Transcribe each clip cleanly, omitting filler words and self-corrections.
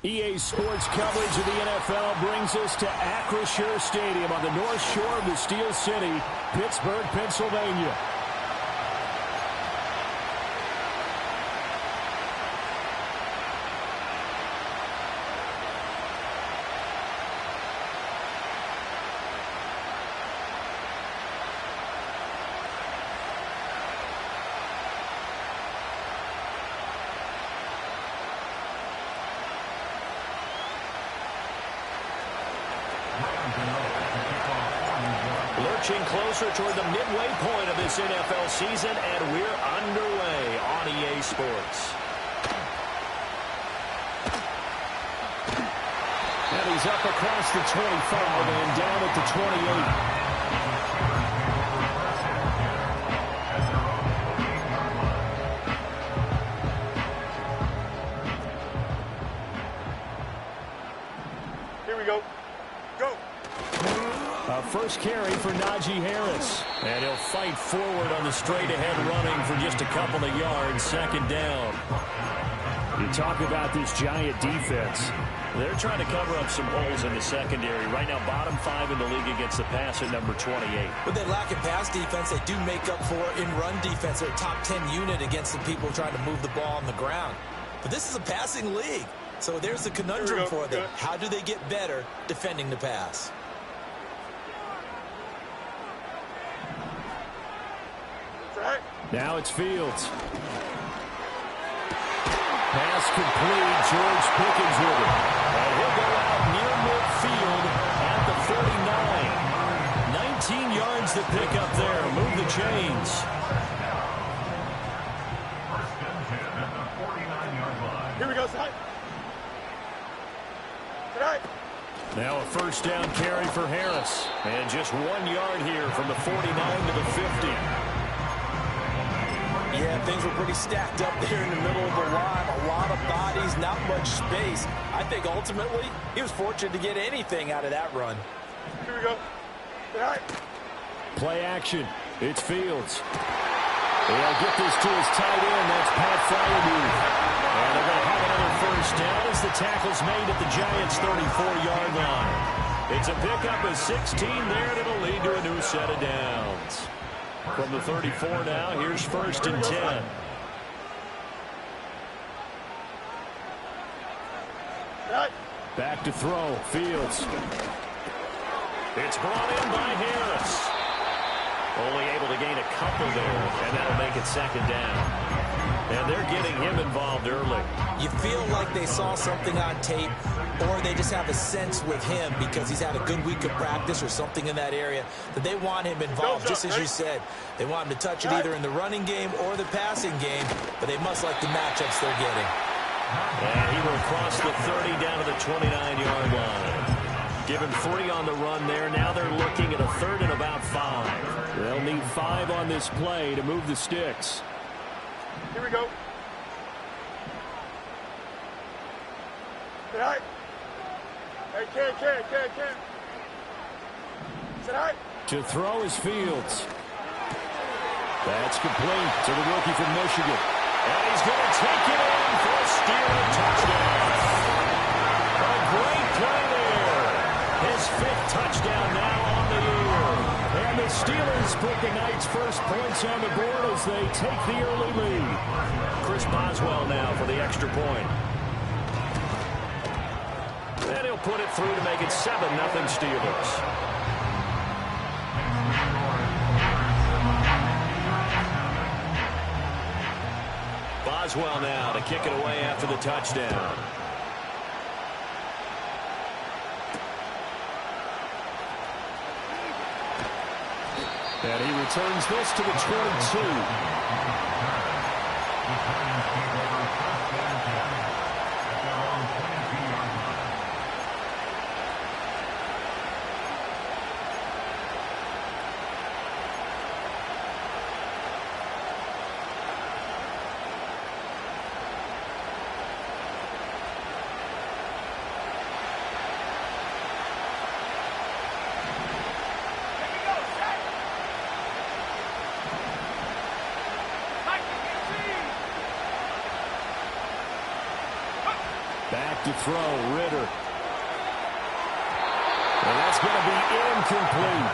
EA Sports coverage of the NFL brings us to Acrisure Stadium on the north shore of the Steel City, Pittsburgh, Pennsylvania. Lurching closer toward the midway point of this NFL season, and we're underway on EA Sports. And he's up across the 25 and down at the 28. First carry for Najee Harris. And he'll fight forward on the straight-ahead running for just a couple of yards, second down. You talk about this Giant defense. They're trying to cover up some holes in the secondary. Right now, bottom 5 in the league against the pass at number 28. With their lack of pass defense, they do make up for in run defense. They're a top 10 unit against the people trying to move the ball on the ground. But this is a passing league. So there's the conundrum for them. How do they get better defending the pass? Now it's Fields. Pass complete. George Pickens with it. And he'll go out near midfield at the 49. 19 yards to pick up there. Move the chains. Here we go, side. Tonight. Now a first down carry for Harris. And just 1 yard here from the 49 to the 50. Yeah, things were pretty stacked up there in the middle of the line. A lot of bodies, not much space. I think ultimately he was fortunate to get anything out of that run. Here we go. All right. Play action. It's Fields. They'll get this to his tight end. That's Pat Fryermuth. And they're going to have another first down as the tackle's made at the Giants' 34-yard line. It's a pickup of 16 there, and it'll lead to a new set of downs. From the 34 now, here's first and 10. Back to throw, Fields. It's brought in by Harris. Only able to gain a couple there, and that'll make it second down. And they're getting him involved early. You feel like they saw something on tape, or they just have a sense with him because he's had a good week of practice or something in that area that they want him involved, just as you said. They want him to touch it either in the running game or the passing game, but they must like the matchups they're getting. And he will cross the 30 down to the 29-yard line. Given 3 on the run there. Now they're looking at a third and about 5. They'll need 5 on this play to move the sticks. Here we go. Sit high. Hey, can. Sit high. To throw is Fields. That's complete to the rookie from Michigan. And he's going to take it in for a Steeler touchdown. A great play there. His 5th touchdown now on the year. And the Steelers put the night's first points on the board as they take the early lead. Chris Boswell now for the extra point. And he'll put it through to make it 7-0 Steelers. Boswell now to kick it away after the touchdown. And he returns this to the 22. Back to throw, Ritter. And that's going to be incomplete.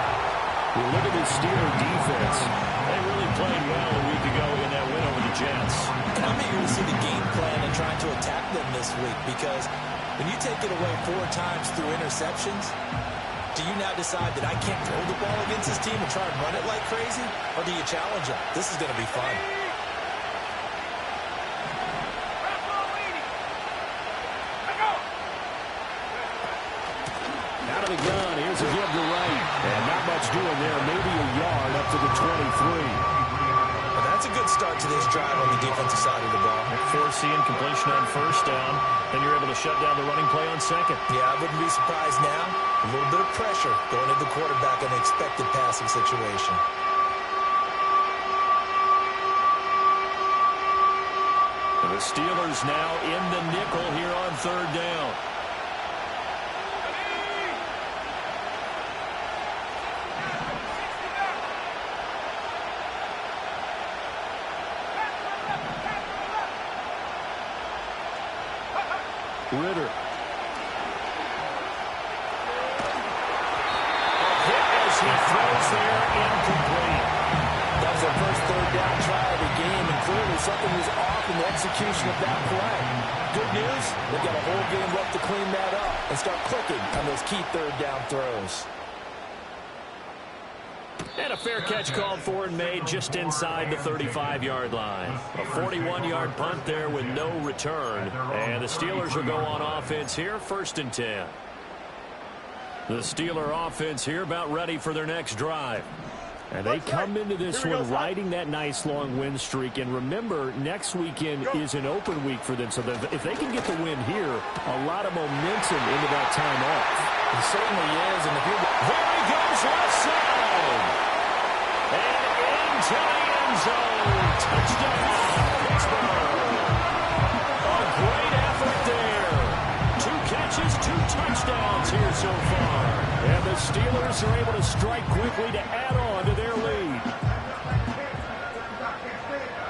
We look at this Steeler defense. They really played well a week ago in that win over the Jets. And I'm eager to see the game plan and trying to attack them this week, because when you take it away 4 times through interceptions, do you now decide that I can't throw the ball against this team and try and run it like crazy? Or do you challenge them? This is going to be fun. Out of the gun, here's a give to right. And not much doing there, maybe a yard up to the 23. Well, that's a good start to this drive on the defensive side of the ball. Forcing completion on first down, then you're able to shut down the running play on second. Yeah, I wouldn't be surprised now. A little bit of pressure going at the quarterback in an expected passing situation. The Steelers now in the nickel here on third down. Ritter. A hit as he throws there, incomplete. That was their first third down try of the game, and clearly something was off in the execution of that play. Good news, they've got a whole game left to clean that up and start clicking on those key third down throws. And a fair catch called for and made just inside the 35-yard line. A 41-yard punt there with no return. And the Steelers will go on offense here, 1st and 10. The Steeler offense here about ready for their next drive. And they come into this one riding that nice long win streak. And remember, next weekend is an open week for them. So if they can get the win here, a lot of momentum into that time off. It certainly is. And if you're... There he goes, left side. And into the end zone. Touchdown, Pittsburgh. A great effort there. 2 catches, 2 touchdowns here so far. And the Steelers are able to strike quickly to add on to their lead.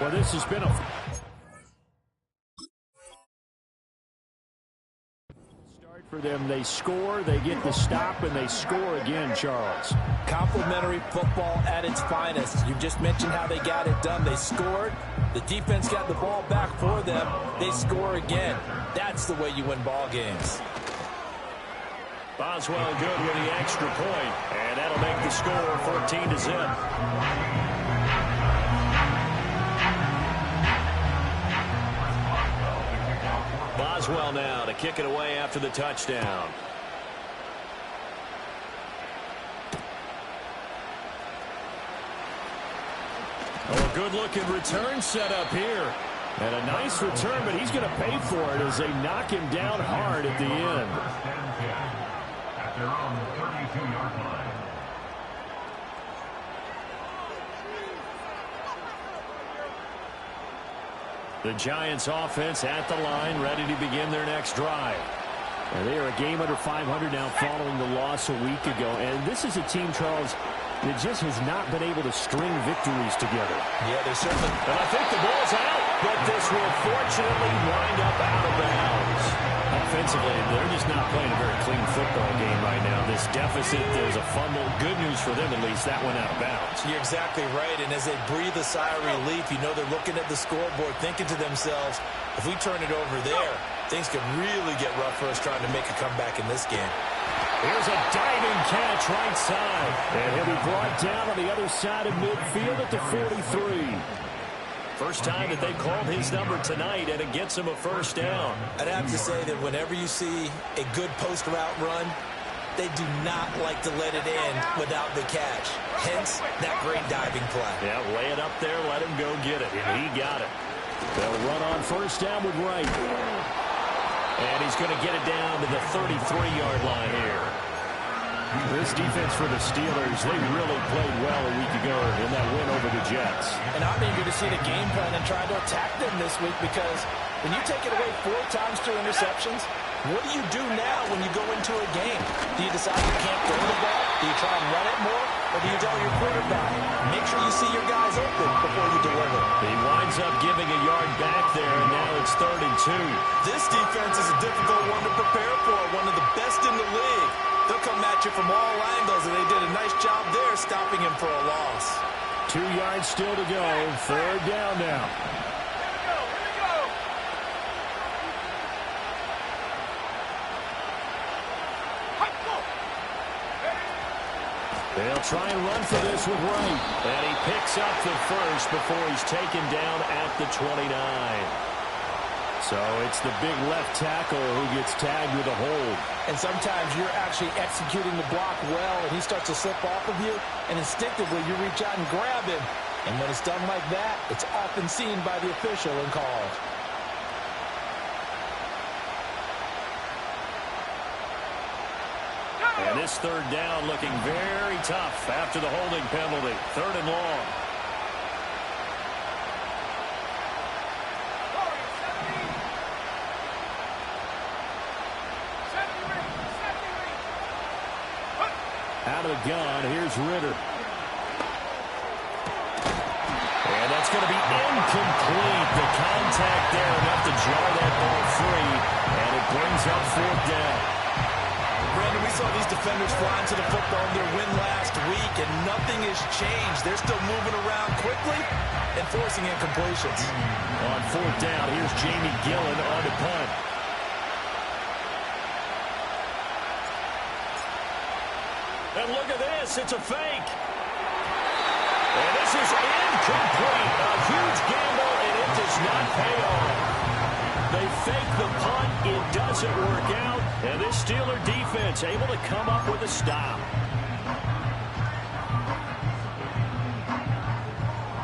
Well, this has been a... start for them. They score, they get the stop, and they score again, Charles. Complimentary football at its finest. You just mentioned how they got it done. They scored. The defense got the ball back for them. They score again. That's the way you win ball games. Boswell good with the extra point, and that'll make the score 14-0. Boswell now to kick it away after the touchdown. Oh, a good-looking return set up here. And a nice return, but he's going to pay for it as they knock him down hard at the end. At their own 32-yard line. The Giants offense at the line, ready to begin their next drive. And they are a game under 500 now following the loss a week ago. And this is a team, Charles, that just has not been able to string victories together. Yeah, they certainly... And I think the ball's out, but this will fortunately wind up out of bounds. Offensively, they're just not playing a very clean football game right now. This deficit, there's a fumble. Good news for them, at least. That went out of bounds. You're exactly right, and as they breathe a sigh of relief, you know they're looking at the scoreboard, thinking to themselves, if we turn it over there, things could really get rough for us trying to make a comeback in this game. Here's a diving catch right side. And he'll be brought down on the other side of midfield at the 43. First time that they called his number tonight, and it gets him a first down. I'd have to say that whenever you see a good post route run, they do not like to let it end without the catch. Hence, that great diving play. Yeah, lay it up there, let him go get it. And he got it. They'll run on first down with Wright. And he's going to get it down to the 33-yard line here. This defense for the Steelers, they really played well a week ago in that win over the Jets. And I'm eager to see the game plan and try to attack them this week, because When you take it away 4 times through interceptions, what do you do now when you go into a game? Do you decide you can't throw the ball? Do you try and run it more? Or do you tell your quarterback, make sure you see your guys open before you deliver? He winds up giving a yard back there, and now it's 3rd and 2. This defense is a difficult one to prepare for, one of the best in the league. They'll come at you from all angles, and they did a nice job there stopping him for a loss. 2 yards still to go. 3rd down now. They'll try and run for this with Wright. And he picks up the first before he's taken down at the 29. So it's the big left tackle who gets tagged with a hold. And sometimes you're actually executing the block well, and he starts to slip off of you, and instinctively you reach out and grab him. And when it's done like that, it's often seen by the official and called. And this 3rd down looking very tough after the holding penalty. 3rd and long. Out of the gun, here's Ritter. And that's going to be incomplete. The contact there enough to jar that ball free. And it brings up 4th down. Brandon, we saw these defenders flying to the football in their win last week, and nothing has changed. They're still moving around quickly and forcing incompletions. On 4th down, here's Jamie Gillen on the punt. And look at this. It's a fake. And this is incomplete. A huge gamble, and it does not pay off. They fake the punt. It doesn't work out. And this Steeler defense able to come up with a stop.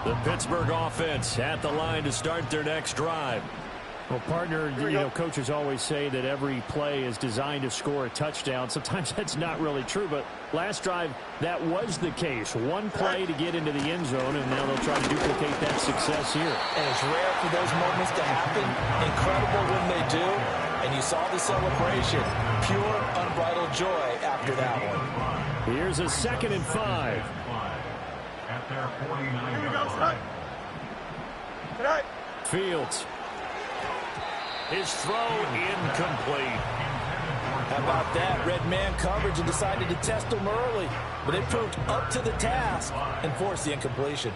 The Pittsburgh offense at the line to start their next drive. Well, partner, coaches always say that every play is designed to score a touchdown. Sometimes that's not really true, but last drive, that was the case. One play to get into the end zone, and now they'll try to duplicate that success here. And it's rare for those moments to happen. Incredible when they do. And you saw the celebration. Pure, unbridled joy after that one. Here's a 2nd and 5. At their 49-yard line. Fields. His throw incomplete. How about that? Red man coverage and decided to test him early. But they proved up to the task and forced the incompletion.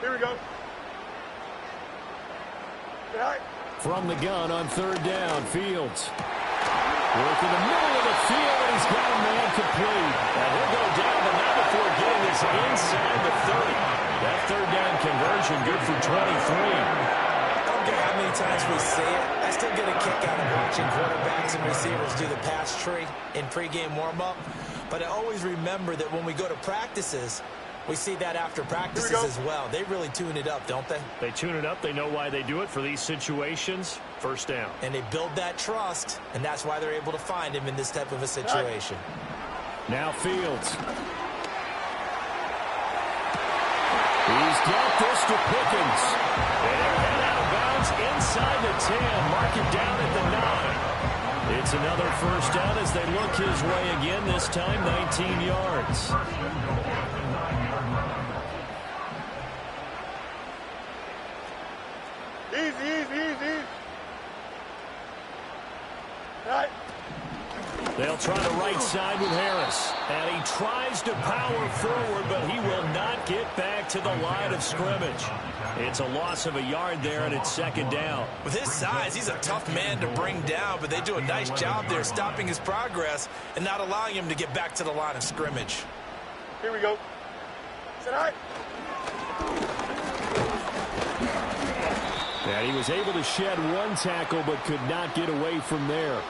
Here we go. From the gun on 3rd down, Fields. Working the middle of the field, and he's got a man complete. And he'll go down, but not before getting this inside the 30. That 3rd down conversion good for 23. How many times we see it? I still get a kick out of watching quarterbacks and receivers do the pass tree in pregame warm-up. But I always remember that when we go to practices, we see that after practices as well. They really tune it up, don't they? They tune it up. They know why they do it for these situations. 1st down. And they build that trust, and that's why they're able to find him in this type of a situation. Now Fields. He's got this to Pickens. And they're head out of bounds inside the 10. Mark it down at the 9. It's another 1st down as they look his way again, this time 19 yards. Easy. Right. They'll try the right side with Harris. And he tries to power forward, but he will not get back to the line of scrimmage. It's a loss of a yard there, and it's 2nd down. With his size, he's a tough man to bring down, but they do a nice job there stopping his progress and not allowing him to get back to the line of scrimmage. Here we go. Sit high. And he was able to shed one tackle, but could not get away from there.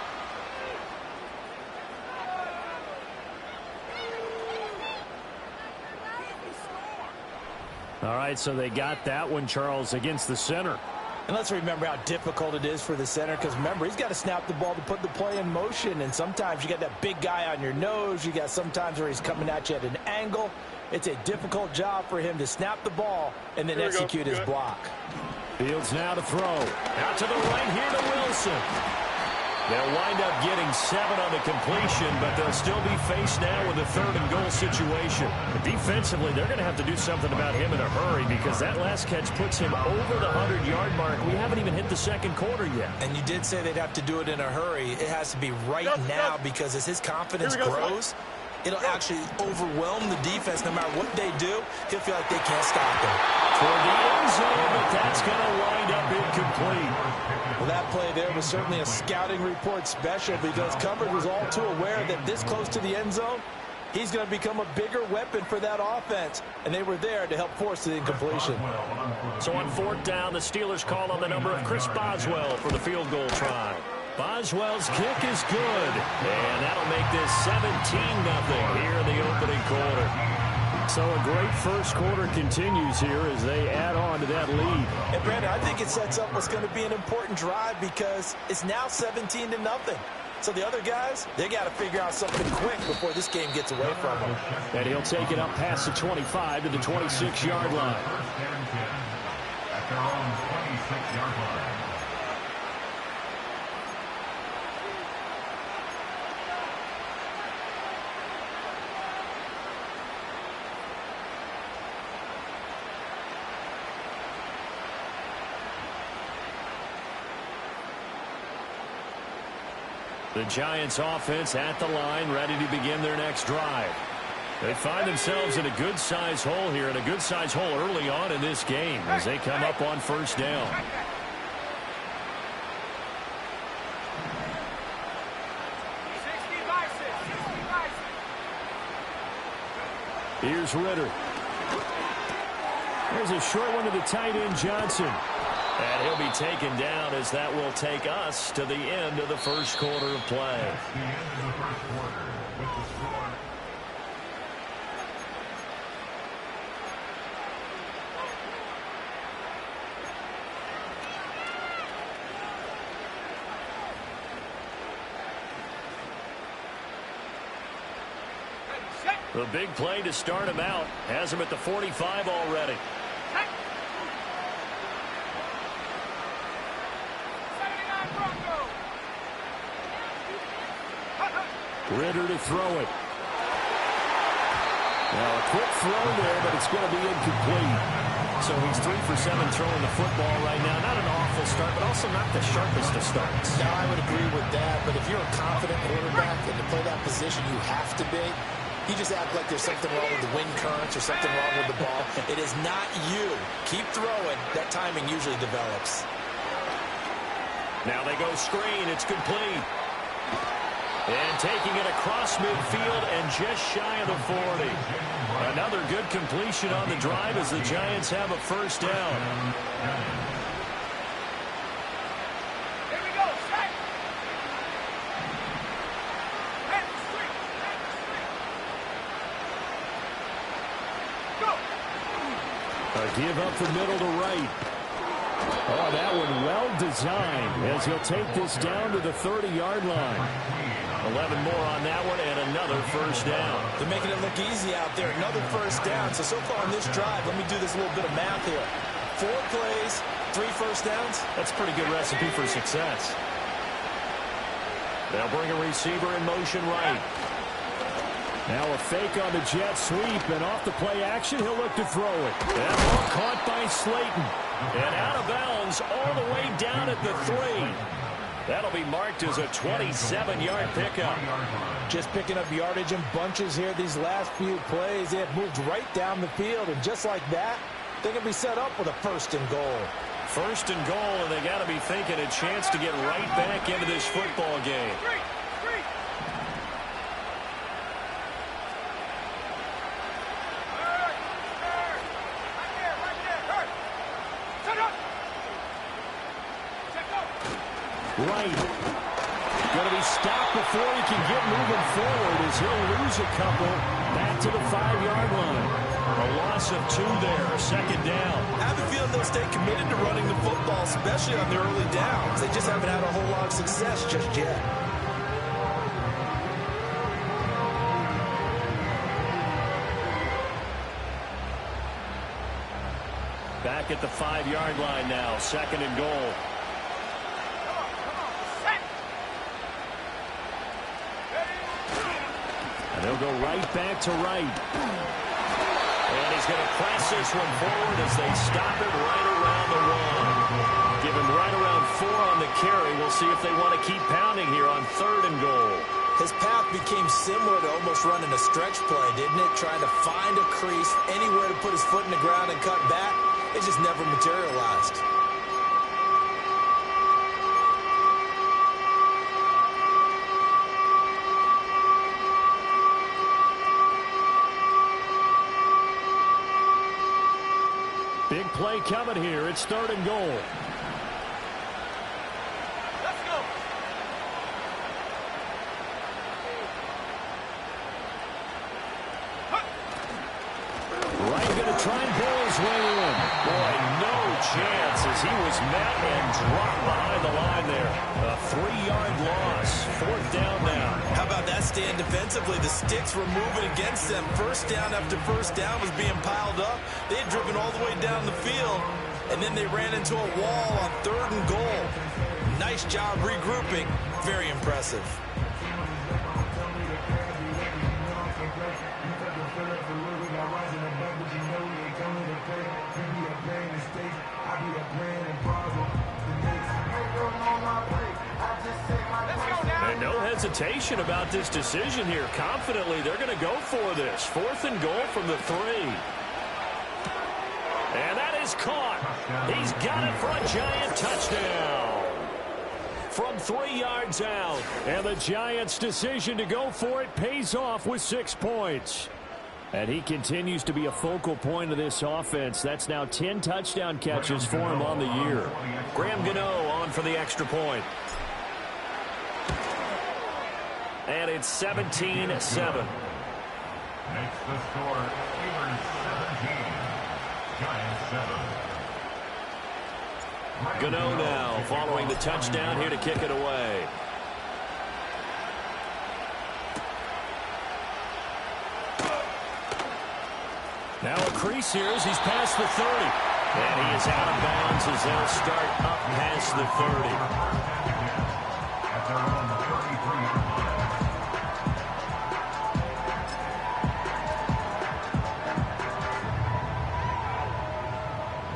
All right, so they got that one, Charles, against the center. And let's remember how difficult it is for the center, because remember, he's got to snap the ball to put the play in motion, and sometimes you got that big guy on your nose. You got sometimes where he's coming at you at an angle. It's a difficult job for him to snap the ball and then execute his block. Fields now to throw. Out to the right here to Wilson. They'll wind up getting 7 on the completion, but they'll still be faced now with a 3rd and goal situation. Defensively, they're going to have to do something about him in a hurry because that last catch puts him over the 100-yard mark. We haven't even hit the second quarter yet. And you did say they'd have to do it in a hurry. It has to be right now because as his confidence grows, it'll actually overwhelm the defense. No matter what they do, he'll feel like they can't stop him. Toward the end zone, but that's going to wind up incomplete. Well, that play there was certainly a scouting report special because coverage was all too aware that this close to the end zone, he's going to become a bigger weapon for that offense. And they were there to help force the incompletion. So on 4th down, the Steelers call on the number of Chris Boswell for the field goal try. Boswell's kick is good. And that'll make this 17-0 here in the opening quarter. So a great first quarter continues here as they add on to that lead. And Brandon, I think it sets up what's going to be an important drive because it's now 17-0. So the other guys, they got to figure out something quick before this game gets away from them. And he'll take it up past the 25 to the 26-yard line. At their own 26-yard line. The Giants offense at the line, ready to begin their next drive. They find themselves in a good-sized hole here, and a good-sized hole early on in this game as they come up on 1st down. Here's Ritter. There's a short one to the tight end, Johnson. And he'll be taken down as that will take us to the end of the first quarter of play. The end of the first quarter with the score. The big play to start him out has him at the 45 already. Ritter to throw it. Now a quick throw there, but it's going to be incomplete. So he's 3 for 7 throwing the football right now. Not an awful start, but also not the sharpest of starts. Now, I would agree with that, but if you're a confident quarterback and to play that position, you have to be. You just act like there's something wrong with the wind currents or something wrong with the ball. It is not you. Keep throwing. That timing usually develops. Now they go screen. It's complete. And taking it across midfield and just shy of the 40. Another good completion on the drive as the Giants have a first down. Here we go, set. Go. A give up the middle to right. Oh, that one well designed as he'll take this down to the 30-yard line. 11 more on that one and another first down. They're making it look easy out there. Another first down. So far on this drive, let me do this little bit of math here. 4 plays, 3 first downs. That's a pretty good recipe for success. They'll bring a receiver in motion right. Now a fake on the jet sweep, and off the play action, he'll look to throw it. That ball caught by Slayton. And out of bounds all the way down at the 3. That'll be marked as a 27-yard pickup. Just picking up yardage in bunches here these last few plays. They have moved right down the field, and just like that, they can be set up with a 1st and goal. 1st and goal, and they got to be thinking a chance to get right back into this football game. Right. Going to be stopped before he can get moving forward as he'll lose a couple back to the 5-yard line. A loss of 2 there, 2nd down. I have a feeling they'll stay committed to running the football, especially on the early downs. They just haven't had a whole lot of success just yet. Back at the 5-yard line now, 2nd and goal. And they'll go right back to right. And he's going to press this one forward as they stop it right around the 1. Give him right around 4 on the carry. We'll see if they want to keep pounding here on 3rd and goal. His path became similar to almost running a stretch play, didn't it? Trying to find a crease, anywhere to put his foot in the ground and cut back. It just never materialized. Big play coming here. It's 3rd and goal. Let's go. Wright going to try and pull his way in. Boy, no chance as he was met and dropped behind the line there. A 3-yard loss. 4th down now. How about that stand defensively? The sticks were moving against them. First down after first down was being piled up. They had driven all the way down the field, and then they ran into a wall on 3rd and goal. Nice job regrouping. Very impressive. And no hesitation about this decision here. Confidently, they're going to go for this. 4th and goal from the 3. And that is caught. He's got it for a Giant touchdown. From 3 yards out. And the Giants' decision to go for it pays off with 6 points. And he continues to be a focal point of this offense. That's now 10 touchdown catches for him on the year. Graham Gano on for the extra point. And it's 17-7. Makes the score Steelers 17, Giants 7. Gano now following the touchdown here to kick it away. Now a crease here as he's past the 30. And he is out of bounds as they'll start up past the 30. At their own 33-yard line.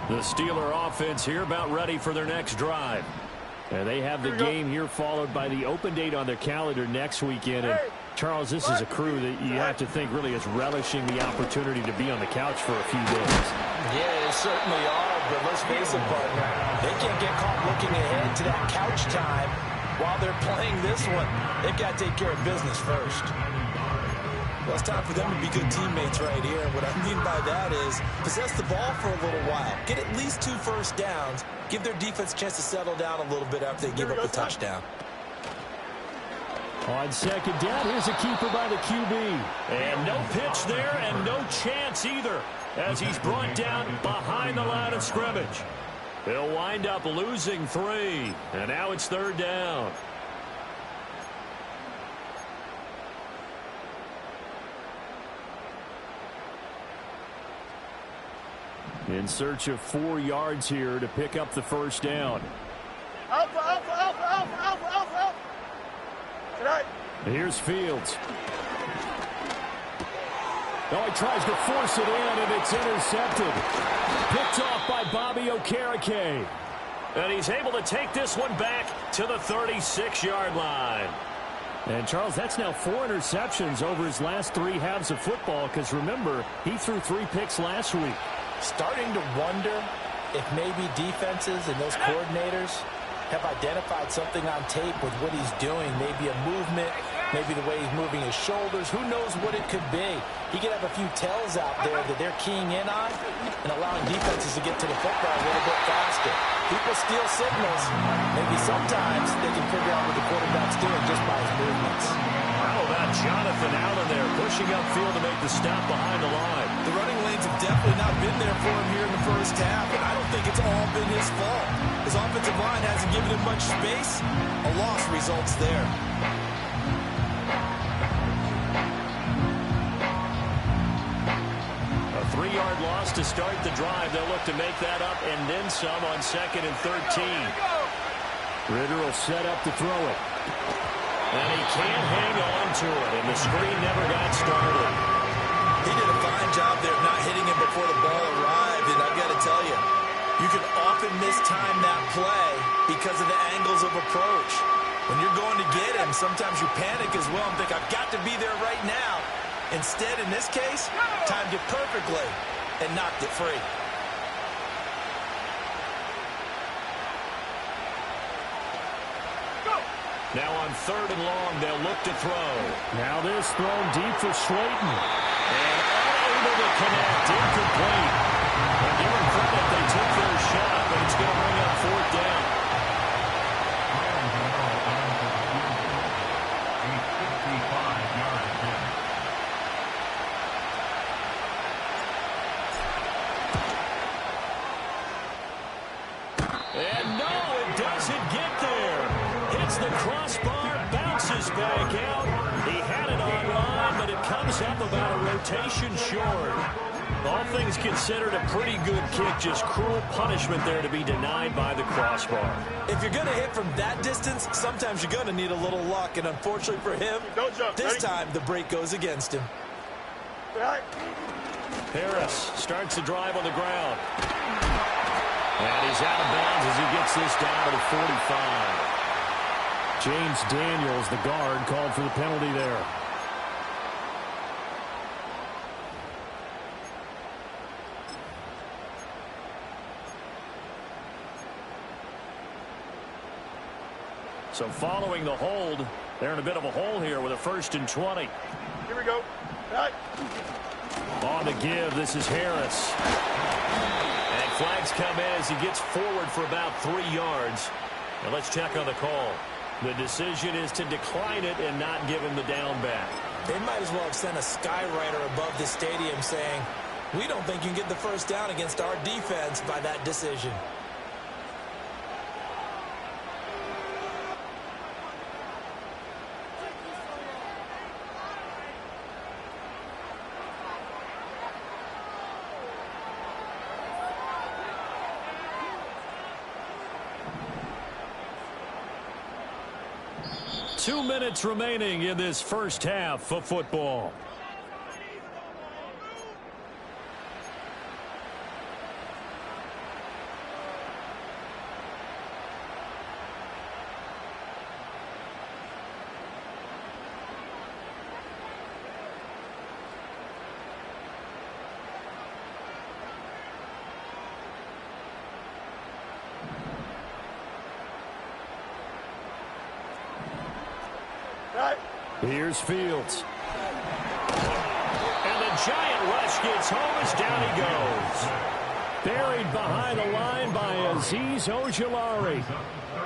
The Steeler offense here about ready for their next drive. And they have the game here followed by the open date on their calendar next weekend. And Charles, this is a crew that you have to think really is relishing the opportunity to be on the couch for a few days. Yeah, they certainly are, but let's face it, partner. They can't get caught looking ahead to that couch time while they're playing this one. They've got to take care of business first. Well, it's time for them to be good teammates right here. And what I mean by that is possess the ball for a little while. Get at least 2 first downs. Give their defense a chance to settle down a little bit after they give up the touchdown. On 2nd down, here's a keeper by the QB. And no pitch there and no chance either as he's brought down behind the line of scrimmage. He'll wind up losing 3. And now it's 3rd down. In search of 4 yards here to pick up the first down. Alpha, alpha, alpha, alpha, alpha, alpha, alpha. Tonight. Here's Fields. Oh, he tries to force it in, and it's intercepted. Picked off by Bobby Okereke. And he's able to take this one back to the 36-yard line. And, Charles, that's now 4 interceptions over his last 3 halves of football, because, remember, he threw 3 picks last week. Starting to wonder if maybe defenses and those coordinators have identified something on tape with what he's doing. Maybe a movement, maybe the way he's moving his shoulders. Who knows what it could be? He could have a few tells out there that they're keying in on and allowing defenses to get to the football a little bit faster. People steal signals. Maybe sometimes they can figure out what the quarterback's doing just by his movements. How about Jonathan Allen there pushing upfield to make the stop behind the line? The running lanes have definitely not been there for him here in the first half, and I don't think it's all been his fault. His offensive line hasn't given him much space. A loss results there. A 3-yard 3-yard loss to start the drive. They'll look to make that up and then some on 2nd and 13. Ritter will set up to throw it. And he can't hang on to it, and the screen never got started. He did a fine job there of not hitting him before the ball arrived, and I've got to tell you, you can often mistime that play because of the angles of approach. When you're going to get him, sometimes you panic as well and think, I've got to be there right now. Instead, in this case, timed it perfectly and knocked it free. Now on 3rd and long, they'll look to throw. Now this thrown deep for Slayton. And unable to connect, incomplete. And give them credit, they took their shot, but it's going to bring up 4th down. And no, it doesn't get there. Hits the crossbar, bounces back out. He had it online, but it comes up about a rotation short. All things considered, a pretty good kick. Just cruel punishment there to be denied by the crossbar. If you're going to hit from that distance, sometimes you're going to need a little luck. And unfortunately for him, this time the break goes against him. Harris starts the drive on the ground. And he's out of bounds as he gets this down to the 45. James Daniels, the guard, called for the penalty there. So following the hold, they're in a bit of a hole here with a 1st and 20. Here we go. Right. On the give, this is Harris. And flags come in as he gets forward for about 3 yards. Now let's check on the call. The decision is to decline it and not give him the down back. They might as well have sent a skywriter above the stadium saying, we don't think you can get the 1st down against our defense by that decision. Two minutes remaining in this first half of football. Here's Fields. And the giant rush gets home as down he goes. Buried behind the line by Azeez Ojulari.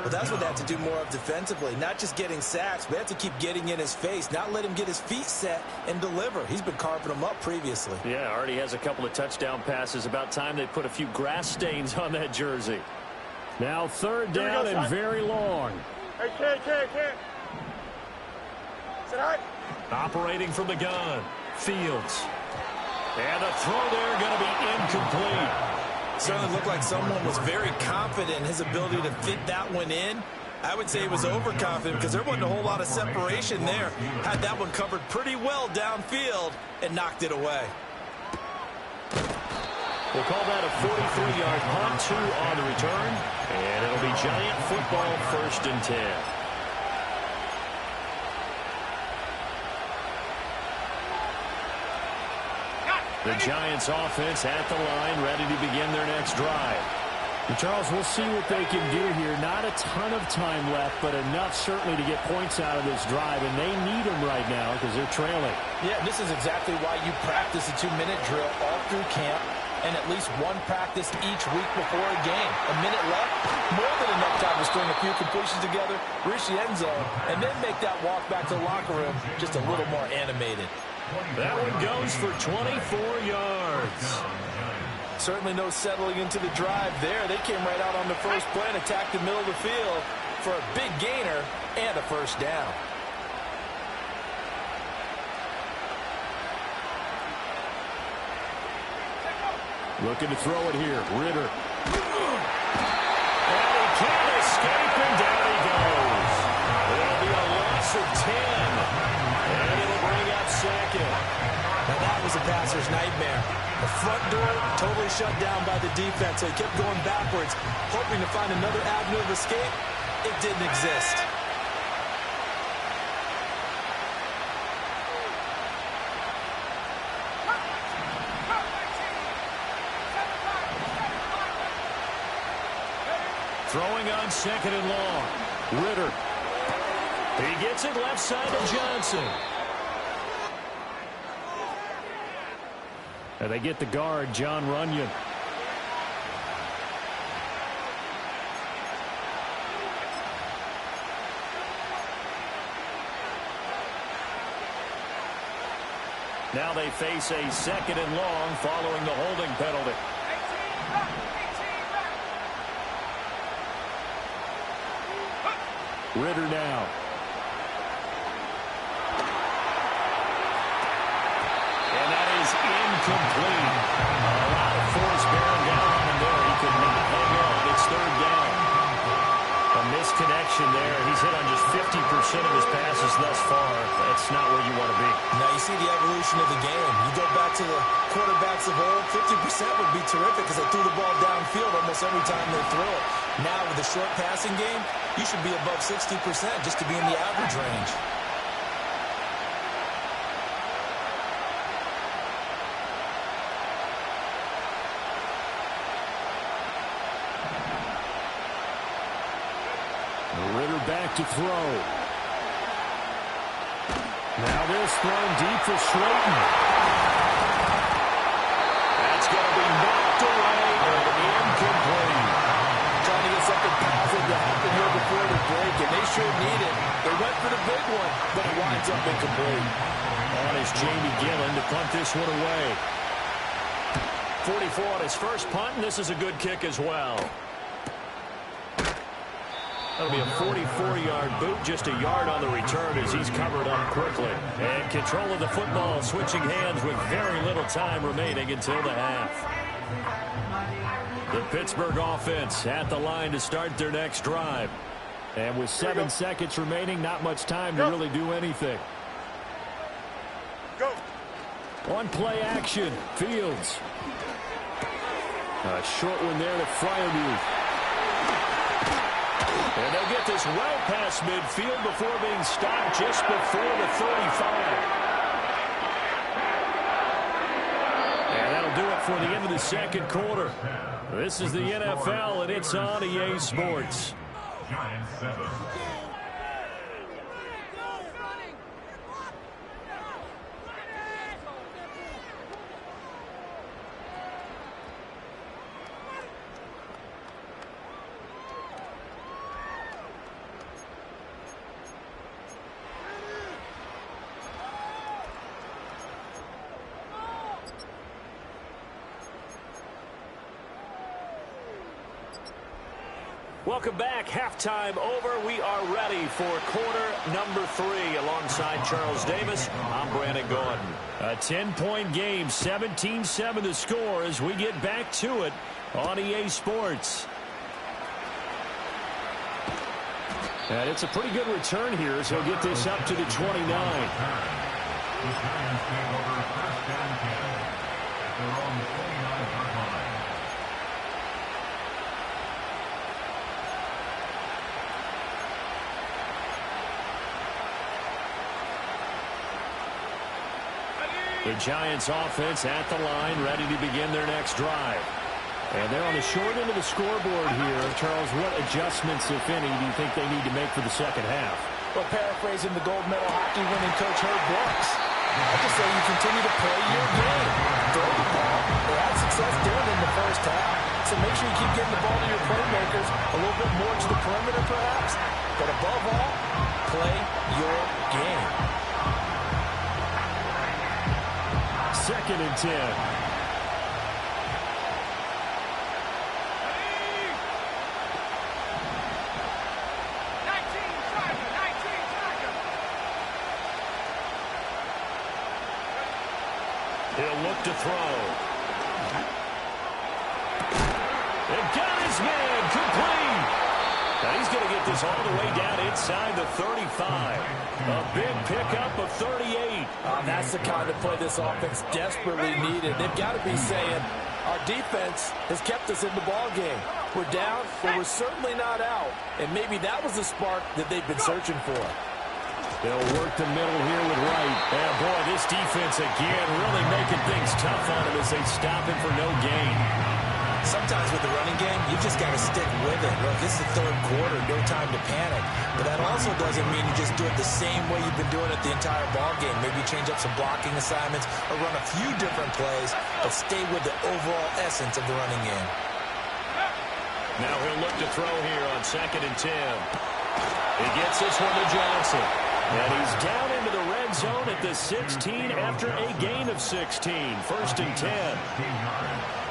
Well, that's what they have to do more of defensively. Not just getting sacks, but they have to keep getting in his face, not let him get his feet set and deliver. He's been carving them up previously. Yeah, already has a couple of touchdown passes. About time they put a few grass stains on that jersey. Now 3rd down and very long. Hey, can't. Operating from the gun, Fields. And the throw there going to be incomplete. Certainly looked like someone was very confident in his ability to fit that one in. I would say he was overconfident because there wasn't a whole lot of separation there. Had that one covered pretty well downfield and knocked it away. We'll call that a 43-yard punt, 2 on the return. And it'll be Giant football 1st and 10. The Giants offense at the line, ready to begin their next drive. And Charles, we'll see what they can do here. Not a ton of time left, but enough certainly to get points out of this drive, and they need them right now because they're trailing. Yeah, this is exactly why you practice a 2-minute drill all through camp and at least one practice each week before a game. A minute left, more than enough time to string a few completions together, reach the end zone, and then make that walk back to the locker room just a little more animated. That one goes for 24 yards. Certainly no settling into the drive there. They came right out on the first play and attacked the middle of the field for a big gainer and a 1st down. Looking to throw it here. Ritter. And he can't escape, and down he goes. It'll be a loss of 10. And it'll bring up second. Now that was a passer's nightmare. The front door totally shut down by the defense, so he kept going backwards, hoping to find another avenue of escape. It didn't exist. Throwing on second and long. Ritter. He gets it left side to Johnson. And they get the guard, John Runyon. Now they face a second and long following the holding penalty. Ritter now. And that is incomplete. A lot of force bearing down on him there. He could not hang on. It's third down. A misconnection there. He's hit on just 50% of his passes thus far. That's not where you want to be. Now you see the evolution of the game. You go back to the quarterbacks of old, 50% would be terrific because they threw the ball downfield almost every time they throw it. Now with the short passing game, you should be above 60% just to be in the average range. Ritter back to throw. Now this thrown deep for Slayton. That's going to be knocked away and incomplete. Trying to get something positive to happen here before the break, and they sure need it. They went for the big one, but it winds up incomplete. On is Jamie Gillen to punt this one away. 44 on his first punt, and this is a good kick as well. That'll be a 44-yard boot, just a yard on the return as he's covered up quickly. And control of the football, switching hands with very little time remaining until the half. The Pittsburgh offense at the line to start their next drive. And with 7 seconds remaining, not much time to really do anything. Go. On play action, Fields. A short one there to Freiermuth. And they'll get this well past midfield before being stopped just before the 35. And that'll do it for the end of the second quarter. This is the NFL, and it's on EA Sports. Giants 7. Welcome back. Halftime over. We are ready for quarter number 3. Alongside Charles Davis, I'm Brandon Gordon. A 10-point game, 17-7 the score as we get back to it on EA Sports. And it's a pretty good return here as he'll get this up to the 29. The Giants take over first and 10 at their own 29-yard line. The Giants offense at the line, ready to begin their next drive. And they're on the short end of the scoreboard here. Charles, what adjustments, if any, do you think they need to make for the second half? Well, paraphrasing the gold medal hockey winning coach Herb Brooks, I just say you continue to play your game. Throw the ball. They had success doing it in the first half. So make sure you keep getting the ball to your playmakers, a little bit more to the perimeter perhaps. But above all, play your game. Second and 10. He'll look to throw. his man, complete. And he's going to get this all the way down inside the 35. A big pickup of 38. That's the kind of play this offense desperately needed. They've got to be saying, our defense has kept us in the ball game. We're down, but we're certainly not out. And maybe that was the spark that they've been searching for. They'll work the middle here with Wright. And boy, this defense again really making things tough on him as they stop him for no gain. Sometimes with the running game, you just got to stick with it. Look, this is the third quarter, no time to panic. But that also doesn't mean you just do it the same way you've been doing it the entire ball game. Maybe you change up some blocking assignments or run a few different plays, but stay with the overall essence of the running game. Now he'll look to throw here on 2nd and 10. He gets this one to Johnson. And he's down into the red zone at the 16 after a gain of 16. 1st and 10.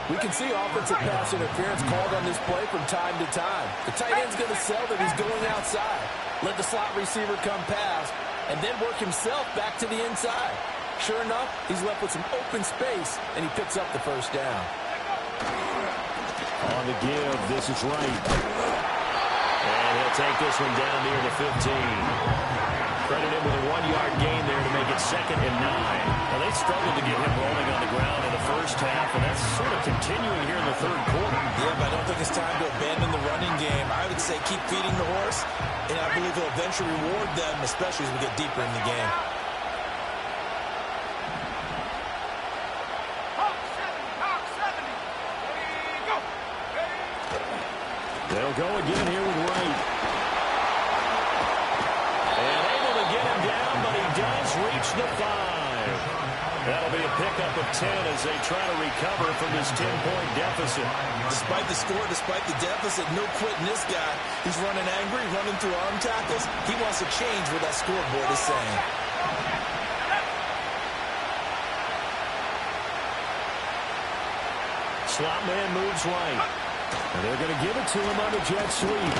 We can see offensive pass interference called on this play from time to time. The tight end's going to sell that he's going outside. Let the slot receiver come past, and then work himself back to the inside. Sure enough, he's left with some open space, and he picks up the first down. On the give, this is Wright. And he'll take this one down near the 15. Credit him with a 1-yard gain there to make it 2nd and 9. Now, they struggled to get him rolling on the ground in the first half, and that's sort of continuing here in the third quarter. Yeah, but I don't think it's time to abandon the running game. I would say keep feeding the horse, and I believe he'll eventually reward them, especially as we get deeper in the game. They'll go again here with Wright. And able to get him down, but he does reach the 5. That'll be a pickup of 10 as they try to recover from this 10-point deficit. Despite the score, despite the deficit, no quitting this guy. He's running angry, running through arm tackles. He wants to change what that scoreboard is saying. Slot man moves right. And they're going to give it to him on the jet sweep.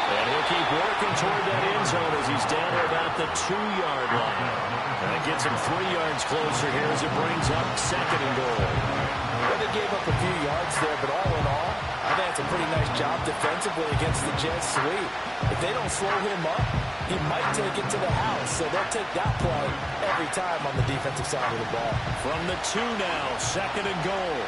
And he'll keep working toward that end zone as he's down to about the 2-yard line. And that gets him 3 yards closer here as it brings up 2nd and goal. Well, they gave up a few yards there, but all in all, I think it's a pretty nice job defensively against the jet sweep. If they don't slow him up, he might take it to the house. So they'll take that play every time on the defensive side of the ball. From the 2 now, 2nd and goal.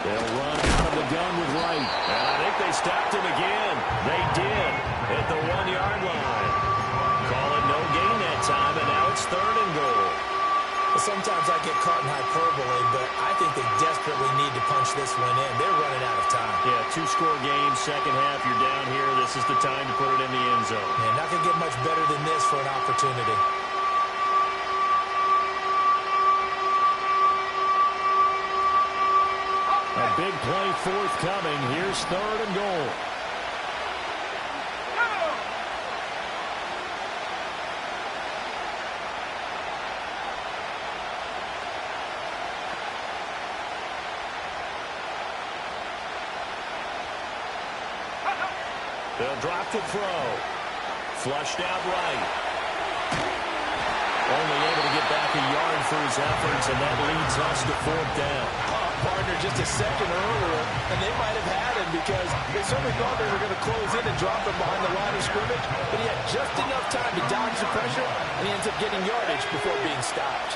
They'll run out of the gun with Wright. And I think they stopped him again. They did at the 1-yard line. Call it no gain that time, and now it's 3rd and goal. Well, sometimes I get caught in hyperbole, but I think they desperately need to punch this one in. They're running out of time. Yeah, 2-score game, second half. You're down here. This is the time to put it in the end zone. Man, not going to get much better than this for an opportunity. A big play forthcoming. Here's 3rd and goal. They'll drop to throw. Flushed out right. Only able to get back a yard for his efforts, and that leads us to 4th down. Partner just a second earlier, and they might have had him because they certainly thought they were going to close in and drop him behind the line of scrimmage, but he had just enough time to dodge the pressure, and he ends up getting yardage before being stopped.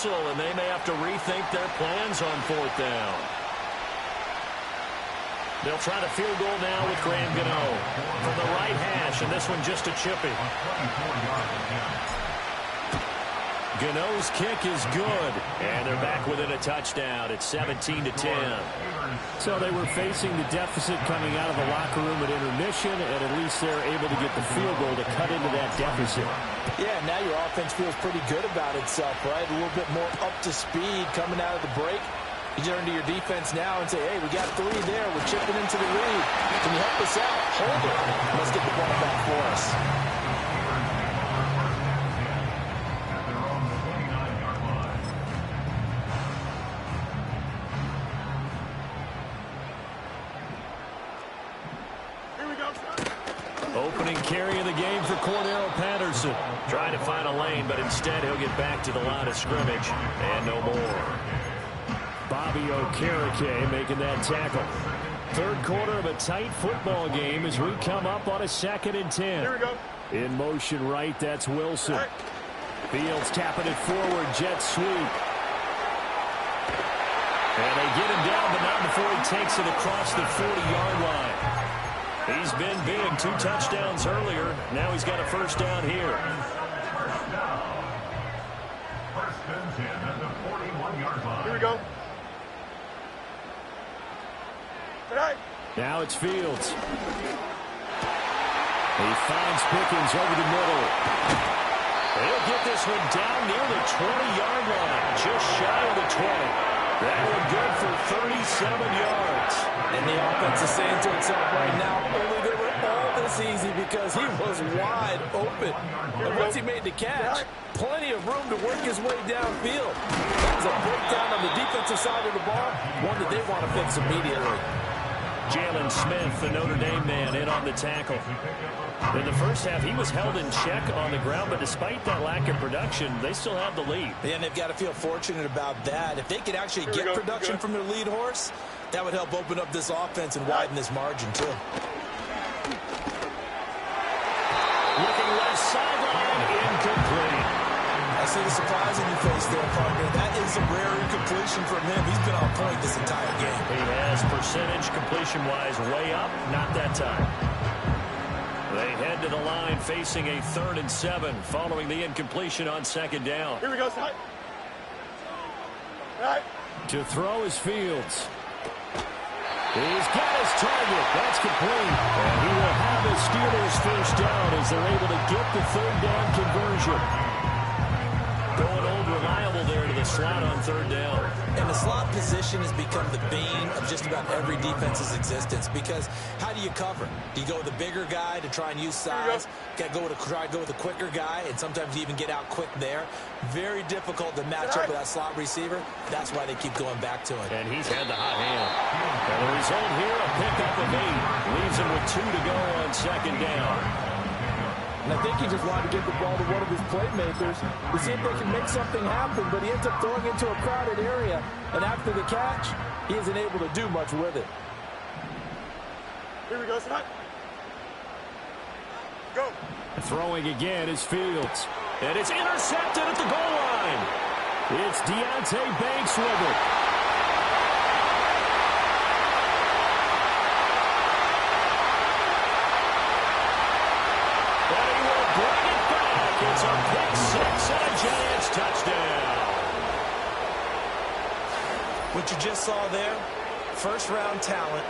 And they may have to rethink their plans on 4th down. They'll try to field goal now with Graham Gano from the right hash, and this one just a chippy. Gano's kick is good, and they're back within a touchdown. It's 17-10. So they were facing the deficit coming out of the locker room at intermission, and at least they're able to get the field goal to cut into that deficit. Yeah, now your offense feels pretty good about itself, right? A little bit more up to speed coming out of the break. You turn to your defense now and say, hey, we got 3 there. We're chipping into the lead. Can you help us out? Hold it. Let's get the ball back for us. opening carry of the game for Cordero Patterson. Trying to find a lane, but instead he'll get back to the line of scrimmage. And no more. Bobby Okereke making that tackle. Third quarter of a tight football game as we come up on a 2nd and 10. Here we go. In motion right, that's Wilson. Fields tapping it forward, jet sweep. And they get him down, but not before he takes it across the 40-yard line. He's been big, 2 touchdowns earlier. Now he's got a first down here. First and 10 at the 41-yard line. Here we go. Now it's Fields. He finds Pickens over the middle. He'll get this one down near the 20-yard line, just shy of the 20. That one good for 37 yards. And the offense is saying to itself right now, only they were all this easy because he was wide open. And once he made the catch, plenty of room to work his way downfield. That was a breakdown on the defensive side of the ball, one that they want to fix immediately. Jalen Smith, the Notre Dame man, in on the tackle. In the first half, he was held in check on the ground, but despite that lack of production, they still have the lead. And they've got to feel fortunate about that. If they could actually get production from their lead horse, that would help open up this offense and widen this margin, too. Looking left sideline, incomplete. I see the surprise in your face there, partner. That is a rare incompletion from him. He's been on point this entire game. He has percentage completion-wise way up, not that time. They head to the line facing a 3rd and 7 following the incompletion on 2nd down. Here we go, side. Right. To throw is Fields. He's got his target. That's complete. And he will have his Steelers first down as they're able to get the 3rd down conversion. Going old reliable there to the slot on 3rd down. And the slot position has become the bane of just about every defense's existence because how do you cover? Do you go with the bigger guy to try and use size? Got to try to go with the quicker guy, and sometimes you even get out quick there. Very difficult to match up with that slot receiver. That's why they keep going back to it. And he's had the hot hand. And the result here, a pickup of 8. Leaves him with 2 to go on 2nd down. And I think he just wanted to give the ball to one of his playmakers to see if they can make something happen, but he ends up throwing into a crowded area, and after the catch, he isn't able to do much with it. Here we go, side. Go. Throwing again is Fields. And it's intercepted at the goal line. It's Deontay Banks with it. It's a pick 6 and a Giants touchdown. What you just saw there, first-round talent,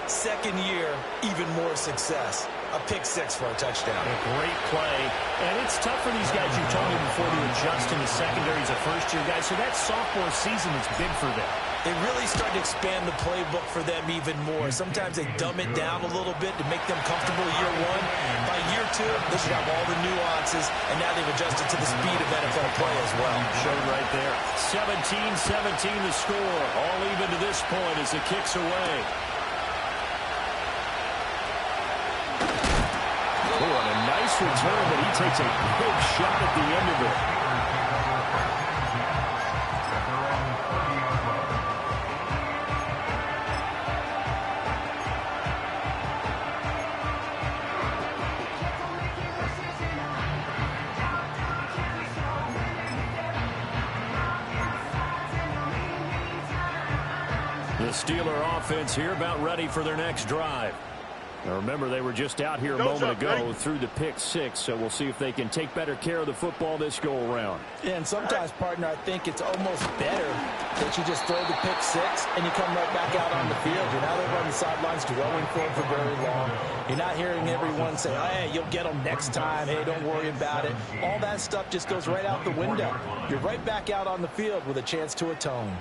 second year, even more success. A pick 6 for a touchdown. A great play. And it's tough for these guys, you told me before, to adjust in the secondary as a first-year guy. So that sophomore season is big for them. They really start to expand the playbook for them even more. Sometimes they dumb it down a little bit to make them comfortable year 1. By year 2, they should have all the nuances, and now they've adjusted to the speed of NFL play as well. Showed right there. 17-17 the score. All even to this point as the kick's away. Oh, and a nice return, but he takes a big shot at the end of it. The Steeler offense here about ready for their next drive. Now remember, they were just out here a moment ago through the pick 6, so we'll see if they can take better care of the football this go-around. Yeah, and sometimes, partner, I think it's almost better that you just throw the pick 6 and you come right back out on the field. You're not over on the sidelines dwelling for it for very long. You're not hearing everyone say, hey, you'll get them next time. Hey, don't worry about it. All that stuff just goes right out the window. You're right back out on the field with a chance to atone.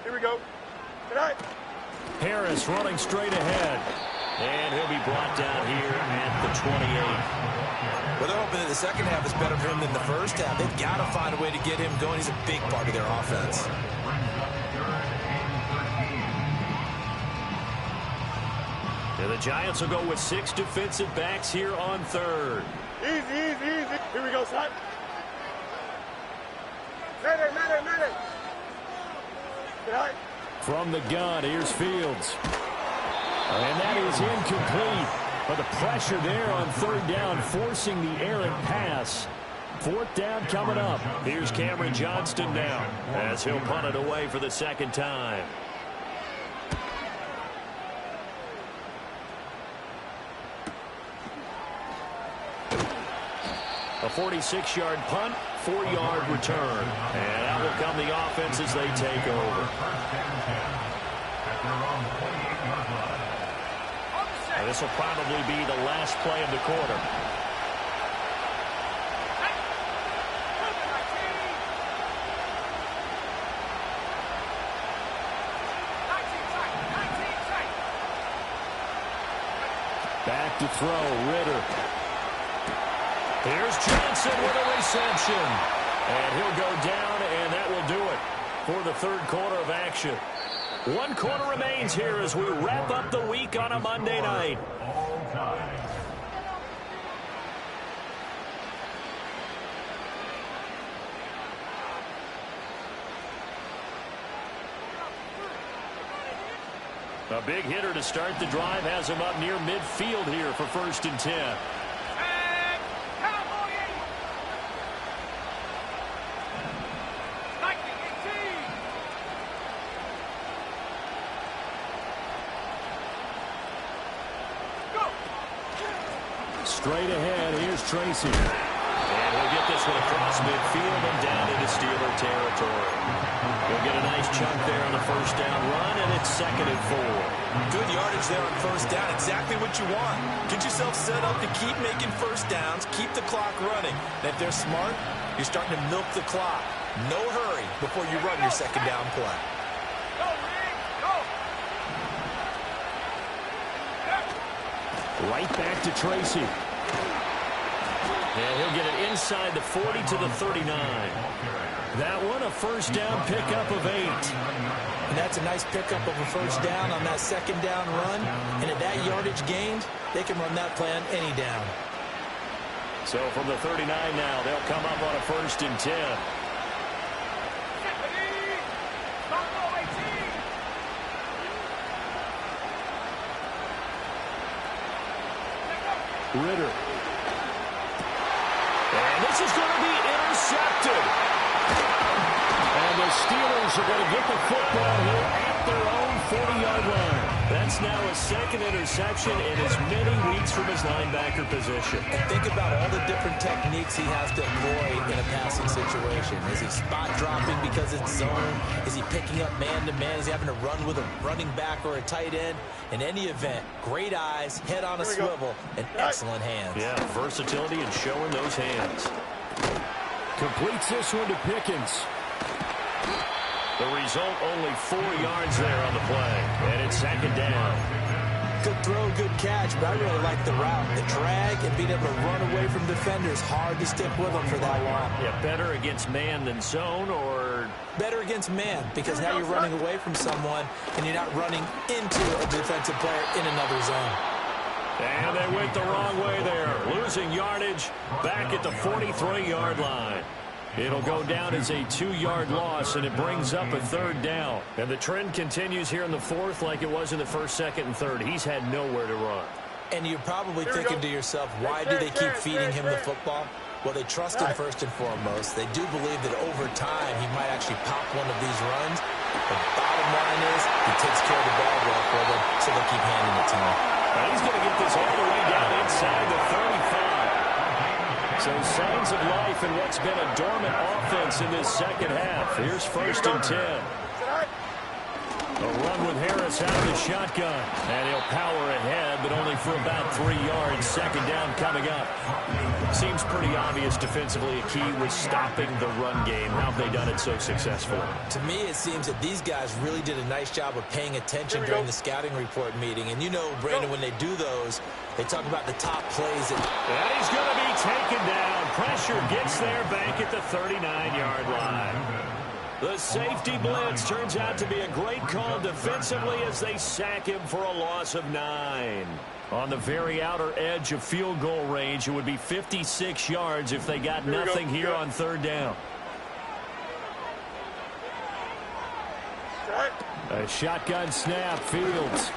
Here we go. Good night. Harris running straight ahead. And he'll be brought down here at the 28. Well, they're hoping that the second half is better for him than the first half. They've got to find a way to get him going. He's a big part of their offense. And the Giants will go with 6 defensive backs here on third. Easy, easy, easy. Here we go, son. Madden. Get high. From the gun, here's Fields. And that is incomplete. But the pressure there on third down, forcing the errant pass. Fourth down coming up. Here's Cameron Johnston now as he'll punt it away for the second time. A 46-yard punt, 4-yard return. And out will come the offense as they take over. And this will probably be the last play of the quarter. Back to throw, Ritter. Here's Johnson with a reception. And he'll go down, and that will do it for the third quarter of action. 1 quarter remains here as we wrap up the week on a Monday night. A big hitter to start the drive has him up near midfield here for 1st and 10. Straight ahead, here's Tracy. And he'll get this one across midfield and down into Steeler territory. He'll get a nice chunk there on the first down run, and it's 2nd and 4. Good yardage there on first down. Exactly what you want. Get yourself set up to keep making first downs, keep the clock running. And if they're smart, you're starting to milk the clock. No hurry before you run your second down play. Right back to Tracy. And he'll get it inside the 40 to the 39. That one a first down pickup of 8. And that's a nice pickup of a first down on that second down run. And at that yardage gained, they can run that play on any down. So from the 39 now, they'll come up on a 1st and 10. Ritter. And this is going to be intercepted. And the Steelers are going to get the football here at their own 40-yard line. That's now a 2nd interception in as many weeks from his linebacker position. And think about all the different techniques he has to employ in a passing situation. Is he spot dropping because it's zone? Is he picking up man-to-man? Is he having to run with a running back or a tight end? In any event, great eyes, head on a swivel, and excellent hands. Yeah, versatility and showing those hands. Completes this one to Pickens. The result, only 4 yards there on the play. And it's 2nd down. Good throw, good catch, but I really like the route. The drag and being able to run away from defenders. Hard to stick with them for that long. Yeah, better against man than zone, or better against man, because now you're running away from someone and you're not running into a defensive player in another zone. And they went the wrong way there. Losing yardage back at the 43-yard line. It'll go down as a 2-yard loss, and it brings up a 3rd down. And the trend continues here in the 4th like it was in the 1st, 2nd, and 3rd. He's had nowhere to run. And you're probably thinking to yourself, why do they keep feeding him the football? Well, they trust him first and foremost. They do believe that over time he might actually pop one of these runs. The bottom line is he takes care of the ball well for them, so they keep handing it to him. And he's going to get this all the way down inside the 35. So signs of life in what's been a dormant offense in this second half. Here's 1st and 10. A run with Harris out of the shotgun. And he'll power ahead, but only for about 3 yards. 2nd down coming up. Seems pretty obvious defensively a key was stopping the run game. How have they done it so successfully? To me, it seems that these guys really did a nice job of paying attention during the scouting report meeting. And you know, Brandon, when they do those, they talk about the top plays. And he's going to be taken down. Pressure gets there back at the 39-yard line. The safety blitz turns out to be a great call defensively as they sack him for a loss of 9. On the very outer edge of field goal range, it would be 56 yards if they got nothing here on third down. A shotgun snap, Fields.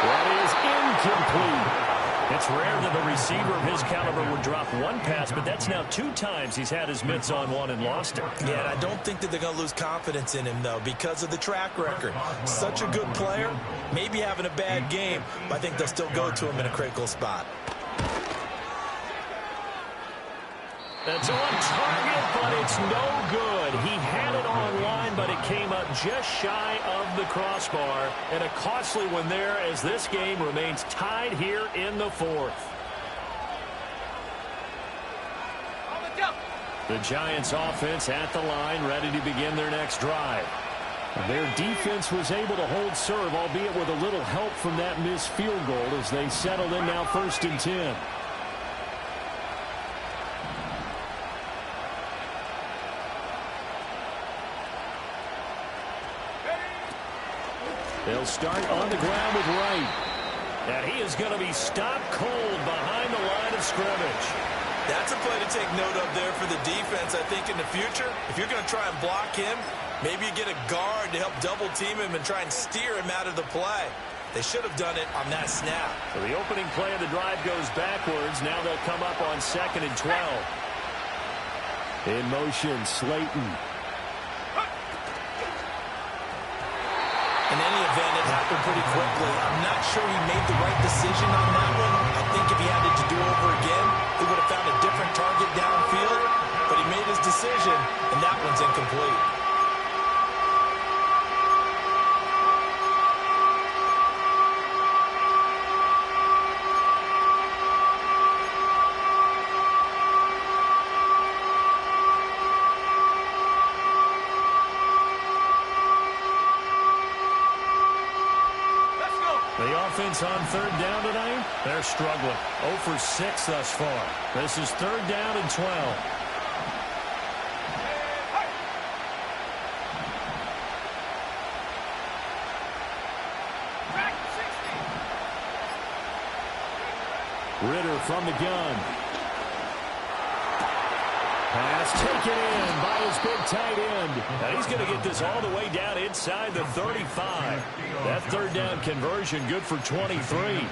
That is incomplete. It's rare that a receiver of his caliber would drop one pass, but that's now 2 times he's had his mitts on one and lost it. Yeah, and I don't think that they're going to lose confidence in him, though, because of the track record. Such a good player, maybe having a bad game, but I think they'll still go to him in a critical spot. That's on target, but it's no good. He had it on line, but it came up just shy of the crossbar. And a costly one there as this game remains tied here in the 4th. The Giants offense at the line, ready to begin their next drive. Their defense was able to hold serve, albeit with a little help from that missed field goal as they settled in now 1st and 10. They'll start on the ground with Wright. And he is going to be stopped cold behind the line of scrimmage. That's a play to take note of there for the defense. I think in the future, if you're going to try and block him, maybe you get a guard to help double-team him and try and steer him out of the play. They should have done it on that snap. So the opening play of the drive goes backwards. Now they'll come up on 2nd and 12. In motion, Slayton. In any event, it happened pretty quickly. I'm not sure he made the right decision on that one. I think if he had it to do over again, he would have found a different target downfield. But he made his decision, and that one's incomplete. The offense on 3rd down tonight, they're struggling. 0 for 6 thus far. This is 3rd down and 12. Ritter from the gun. Pass taken in by his big tight end. Now he's going to get this all the way down inside the 35. That 3rd down conversion good for 23.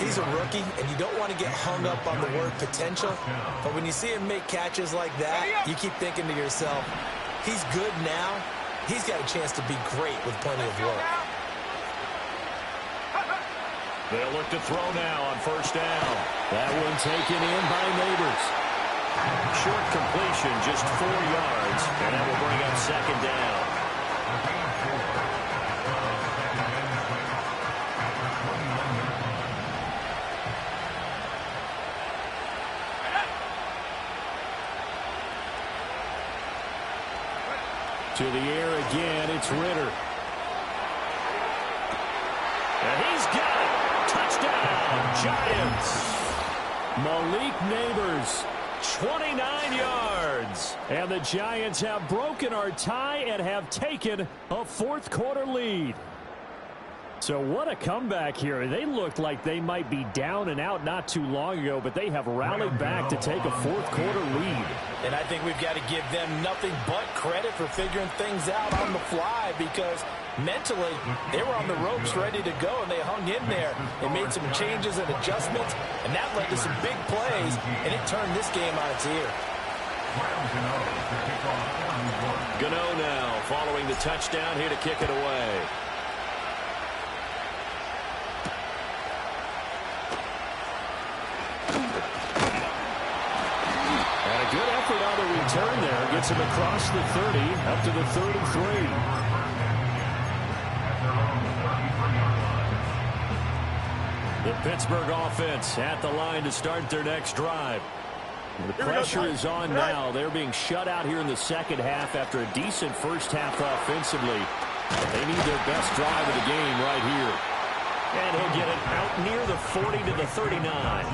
He's a rookie, and you don't want to get hung up on the word potential. But when you see him make catches like that, you keep thinking to yourself, he's good now. He's got a chance to be great with plenty of work. They'll look to throw now on 1st down. That one taken in by Neighbors. Short completion, just 4 yards, and that will bring up 2nd down. To the air again, it's Ritter. And he's got it. Touchdown, Giants. Malik Neighbors. 29 yards. And the Giants have broken our tie and have taken a 4th quarter lead. So what a comeback here. They looked like they might be down and out not too long ago, but they have rallied back to take a 4th quarter lead. And I think we've got to give them nothing but credit for figuring things out on the fly, because mentally they were on the ropes ready to go, and they hung in there. They made some changes and adjustments, and that led to some big plays, and it turned this game on its ear. Gano now following the touchdown here to kick it away. And a good effort on the return there. Gets him across the 30, up to the 33. The Pittsburgh offense at the line to start their next drive. The pressure is on now. They're being shut out here in the 2nd half after a decent first half offensively. They need their best drive of the game right here. And he'll get it out near the 40 to the 39.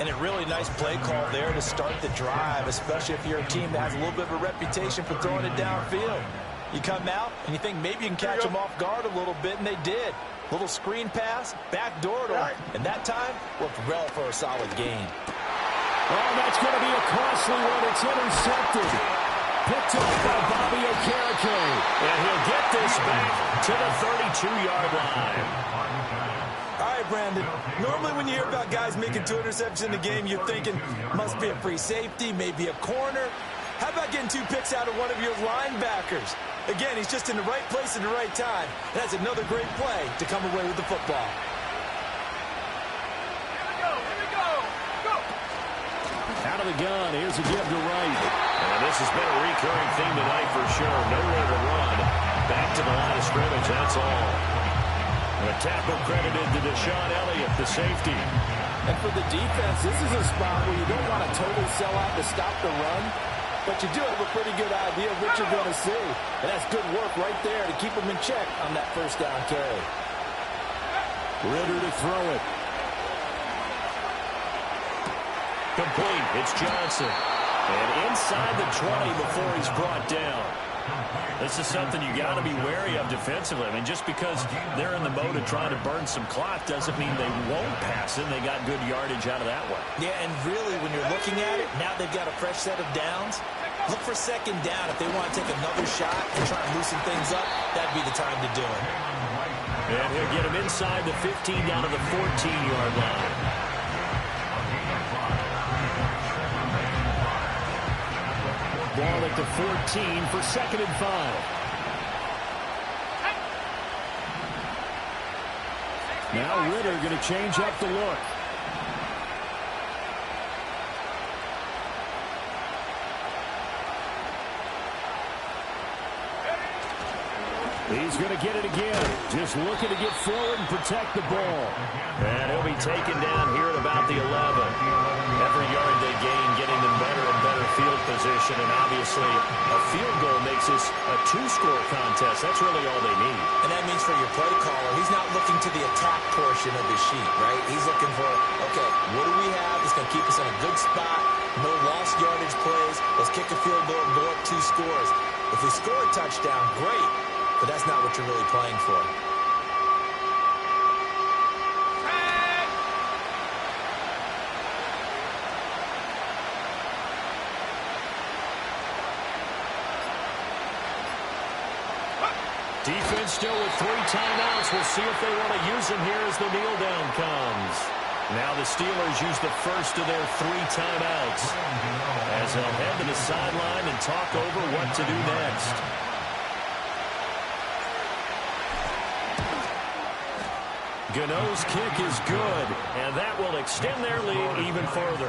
And a really nice play call there to start the drive, especially if you're a team that has a little bit of a reputation for throwing it downfield. You come out and you think maybe you can catch them off guard a little bit, and they did. Little screen pass, backdoor to him, and that time worked well for a solid gain. Oh, that's going to be a costly one. It's intercepted. Picked off by Bobby Okereke. And he'll get this back to the 32-yard line. All right, Brandon, normally when you hear about guys making 2 interceptions in the game, you're thinking, must be a free safety, maybe a corner. How about getting 2 picks out of one of your linebackers? Again, he's just in the right place at the right time. That's another great play to come away with the football. Here we go. Go. Out of the gun, here's a give to Wright. And this has been a recurring theme tonight for sure. Nowhere to run. Back to the line of scrimmage, that's all. The tackle credited to Deshaun Elliott, the safety. And for the defense, this is a spot where you don't want to totally sell out to stop the run, but you do have a pretty good idea of what you're going to see. And that's good work right there to keep them in check on that first down carry. Ritter to throw it. Complete. It's Johnson. And inside the 20 before he's brought down. This is something you got to be wary of defensively. I mean, just because they're in the mode of trying to burn some clock doesn't mean they won't pass it. They got good yardage out of that one. Yeah, and really, when you're looking at it, now they've got a fresh set of downs. Look for second down. If they want to take another shot and try and loosen things up, that'd be the time to do it. And he'll get him inside the 15 down to the 14-yard line. Ball at the 14 for 2nd and 5. Now Ritter going to change up the look. He's going to get it again. Just looking to get forward and protect the ball. And he'll be taken down here at about the 11. Every yard they gain, getting them better and better field position. And obviously, a field goal makes this a 2-score contest. That's really all they need. And that means for your play caller, he's not looking to the attack portion of his sheet, right? He's looking for, okay, what do we have that's going to keep us in a good spot? No lost yardage plays. Let's kick a field goal and go up 2 scores. If we score a touchdown, great. But that's not what you're really playing for. Defense still with 3 timeouts. We'll see if they want to use them here as the kneel down comes. Now the Steelers use the first of their 3 timeouts as they'll head to the sideline and talk over what to do next. Gano's kick is good, and that will extend their lead even further.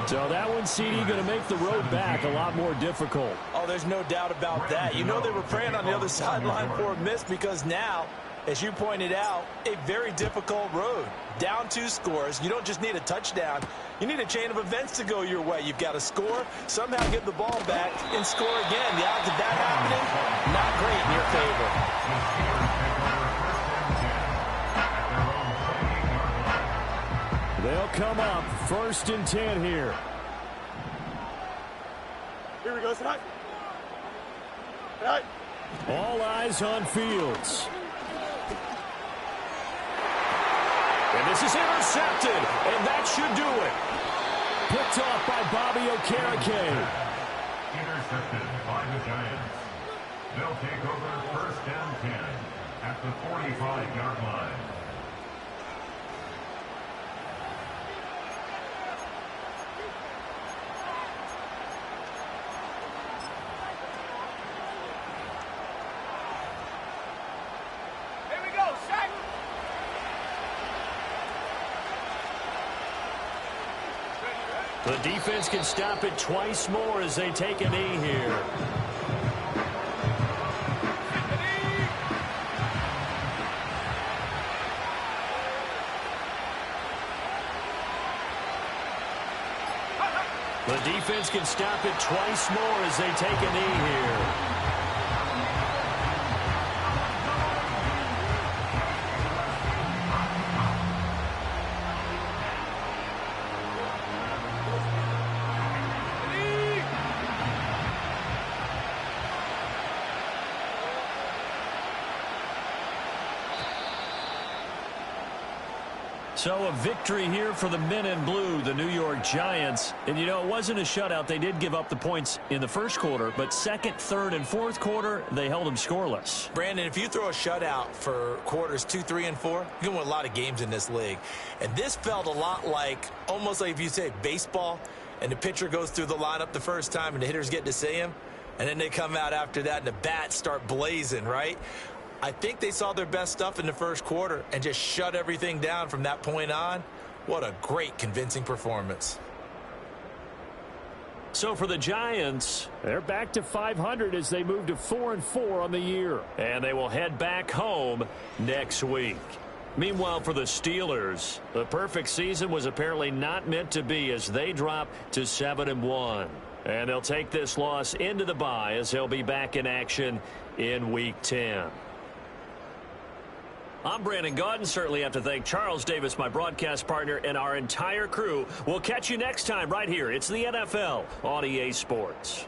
So that one, CD, going to make the road back a lot more difficult. Oh, there's no doubt about that. You know they were praying on the other sideline for a miss because now, as you pointed out, a very difficult road. Down 2 scores. You don't just need a touchdown. You need a chain of events to go your way. You've got to score, somehow get the ball back, and score again. The odds of that happening, not great in your favor. They'll come up 1st and 10 here. Here we go, son. Right. All eyes on Fields. And this is intercepted, and that should do it. Picked off by Bobby Okereke. Intercepted by the Giants. They'll take over 1st and 10 at the 45-yard line. The defense can stop it twice more as they take a knee here. The defense can stop it twice more as they take a knee here. So a victory here for the men in blue, the New York Giants. And, you know, it wasn't a shutout. They did give up the points in the first quarter, but second, third, and fourth quarter, they held them scoreless. Brandon, if you throw a shutout for quarters 2, 3, and 4, you can win a lot of games in this league. And this felt a lot like, almost like if you say baseball, and the pitcher goes through the lineup the first time and the hitters get to see him, and then they come out after that and the bats start blazing, right? I think they saw their best stuff in the first quarter and just shut everything down from that point on. What a great, convincing performance. So for the Giants, they're back to 500 as they move to 4-4 on the year. And they will head back home next week. Meanwhile, for the Steelers, the perfect season was apparently not meant to be as they drop to 7-1. And they'll take this loss into the bye as they'll be back in action in Week 10. I'm Brandon Gaudin. Certainly have to thank Charles Davis, my broadcast partner, and our entire crew. We'll catch you next time right here. It's the NFL on EA Sports.